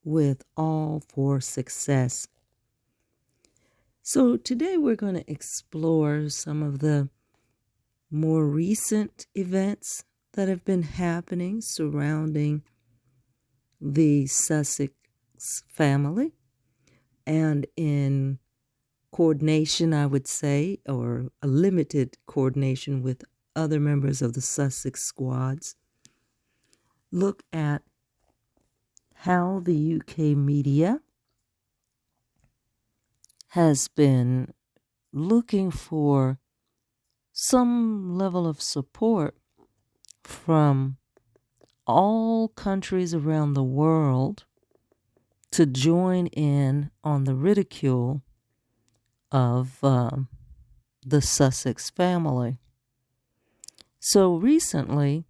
with All4Success. So today we're going to explore some of the more recent events that have been happening surrounding the Sussex family, and in coordination, I would say, or a limited coordination with other members of the Sussex squads, look at how the UK media has been looking for some level of support from all countries around the world to join in on the ridicule of the Sussex family. So recently,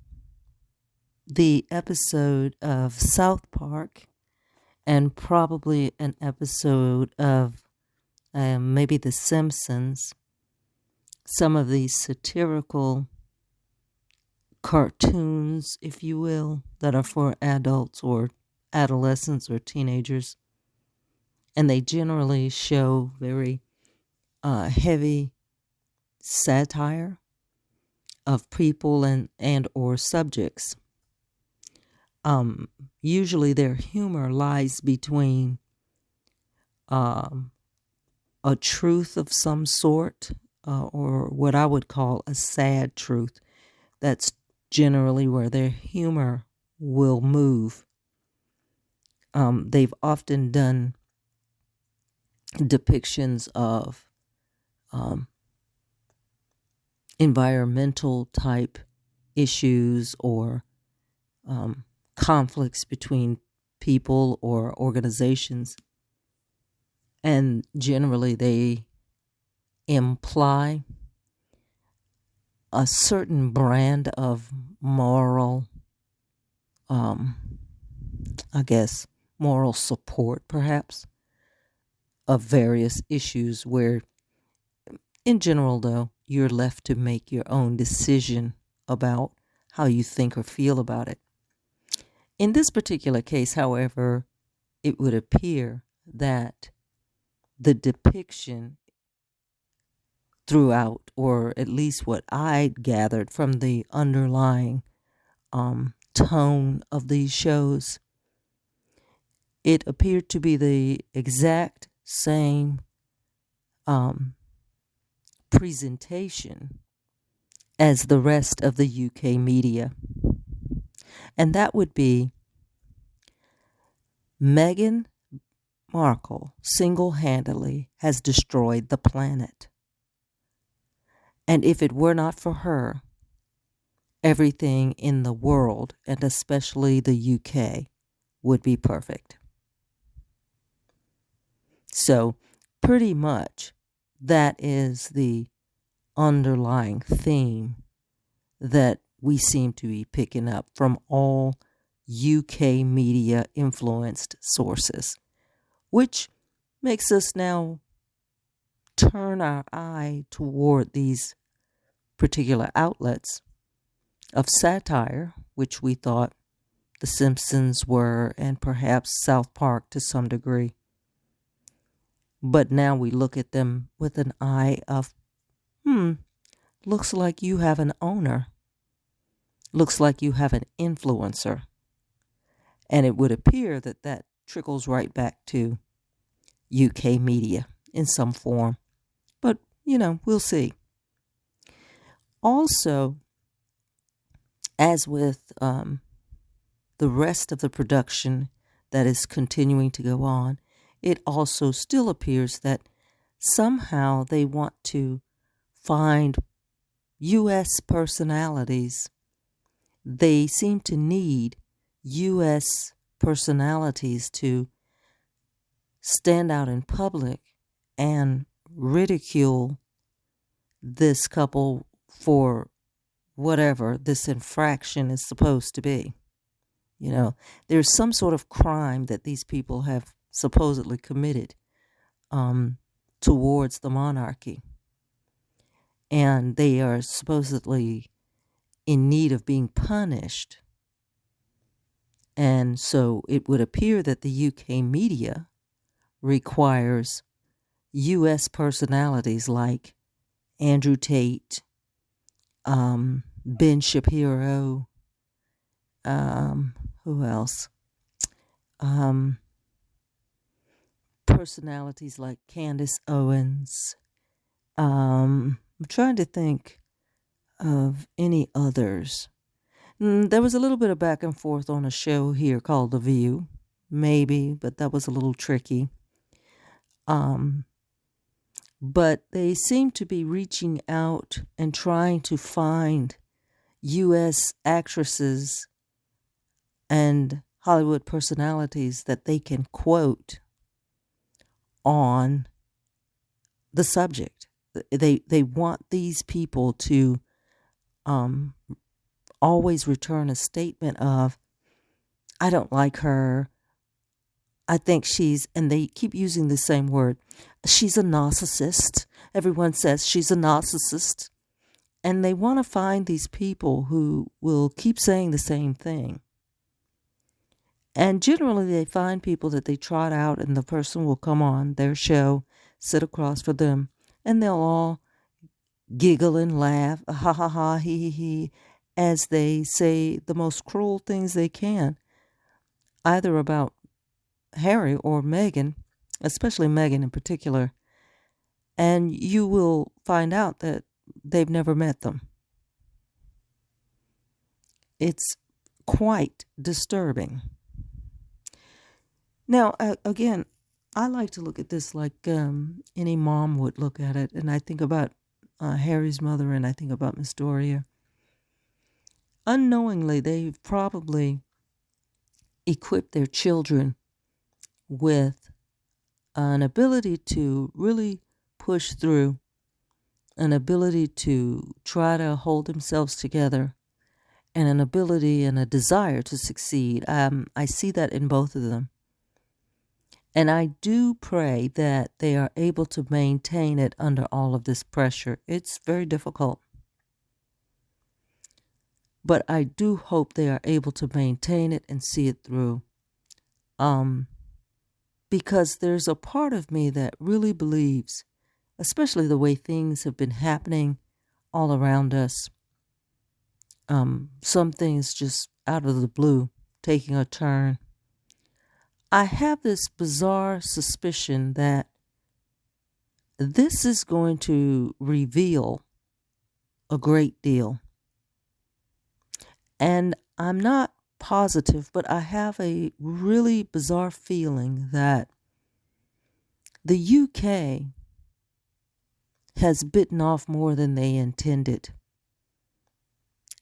the episode of South Park and probably an episode of maybe The Simpsons, some of these satirical cartoons, if you will, that are for adults or adolescents or teenagers. And they generally show very heavy satire of people and or subjects. Usually their humor lies between a truth of some sort or what I would call a sad truth. That's generally where their humor will move. They've often done depictions of environmental type issues or conflicts between people or organizations. And generally they imply a certain brand of moral, moral support, perhaps, of various issues where, in general, though, you're left to make your own decision about how you think or feel about it. In this particular case, however, it would appear that the depiction throughout, or at least what I gathered from the underlying tone of these shows, it appeared to be the exact same presentation as the rest of the UK media. And that would be Meghan Markle single-handedly has destroyed the planet. And if it were not for her, everything in the world, and especially the UK, would be perfect. So pretty much that is the underlying theme that we seem to be picking up from all UK media influenced sources, which makes us now turn our eye toward these particular outlets of satire, which we thought The Simpsons were, and perhaps South Park to some degree. But now we look at them with an eye of, looks like you have an owner. Looks like you have an influencer. And it would appear that that trickles right back to UK media in some form. But, we'll see. Also, as with the rest of the production that is continuing to go on, it also still appears that somehow they want to find U.S. personalities. They seem to need U.S. personalities to stand out in public and ridicule this couple for whatever this infraction is supposed to be. There's some sort of crime that these people have supposedly committed towards the monarchy. And they are supposedly in need of being punished And so it would appear that the UK media requires US personalities like Andrew Tate, Ben Shapiro, who else? Personalities like Candace Owens. I'm trying to think of any others. There was a little bit of back and forth on a show here called The View, maybe, but that was a little tricky. But they seem to be reaching out and trying to find U.S. actresses and Hollywood personalities that they can quote on the subject. They want these people to always return a statement of, I don't like her. I think she's, and they keep using the same word, she's a narcissist. Everyone says she's a narcissist. And they want to find these people who will keep saying the same thing. And generally they find people that they trot out, and the person will come on their show, sit across from them, and they'll all giggle and laugh, ha ha ha, he, as they say the most cruel things they can, either about Harry or Meghan, especially Meghan in particular. And you will find out that they've never met them. It's quite disturbing. Now, again, I like to look at this like any mom would look at it. And I think about Harry's mother, and I think about Miss Doria. Unknowingly, they've probably equipped their children with an ability to really push through, an ability to try to hold themselves together, and an ability and a desire to succeed. I see that in both of them. And I do pray that they are able to maintain it under all of this pressure. It's very difficult. But I do hope they are able to maintain it and see it through. Because there's a part of me that really believes, especially the way things have been happening all around us, some things just out of the blue, taking a turn. I have this bizarre suspicion that this is going to reveal a great deal. And I'm not positive, but I have a really bizarre feeling that the UK has bitten off more than they intended,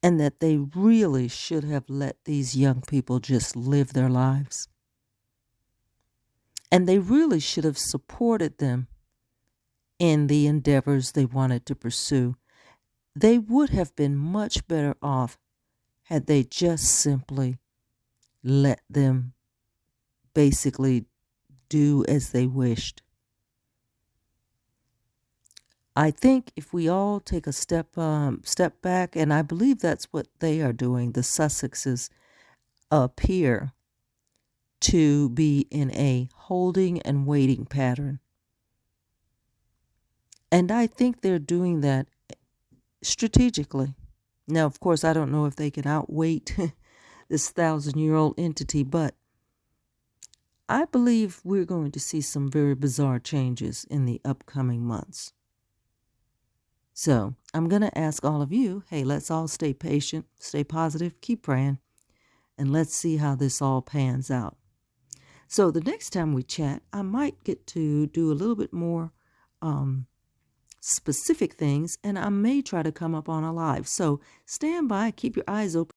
and that they really should have let these young people just live their lives. And they really should have supported them in the endeavors they wanted to pursue. They would have been much better off had they just simply let them basically do as they wished. I think if we all take a step back, and I believe that's what they are doing, the Sussexes appear to be in a holding and waiting pattern. And I think they're doing that strategically. Now, of course, I don't know if they can outweight this 1,000-year-old entity, but I believe we're going to see some very bizarre changes in the upcoming months. So I'm going to ask all of you, hey, let's all stay patient, stay positive, keep praying, and let's see how this all pans out. So the next time we chat, I might get to do a little bit more specific things, and I may try to come up on a live. So stand by, keep your eyes open.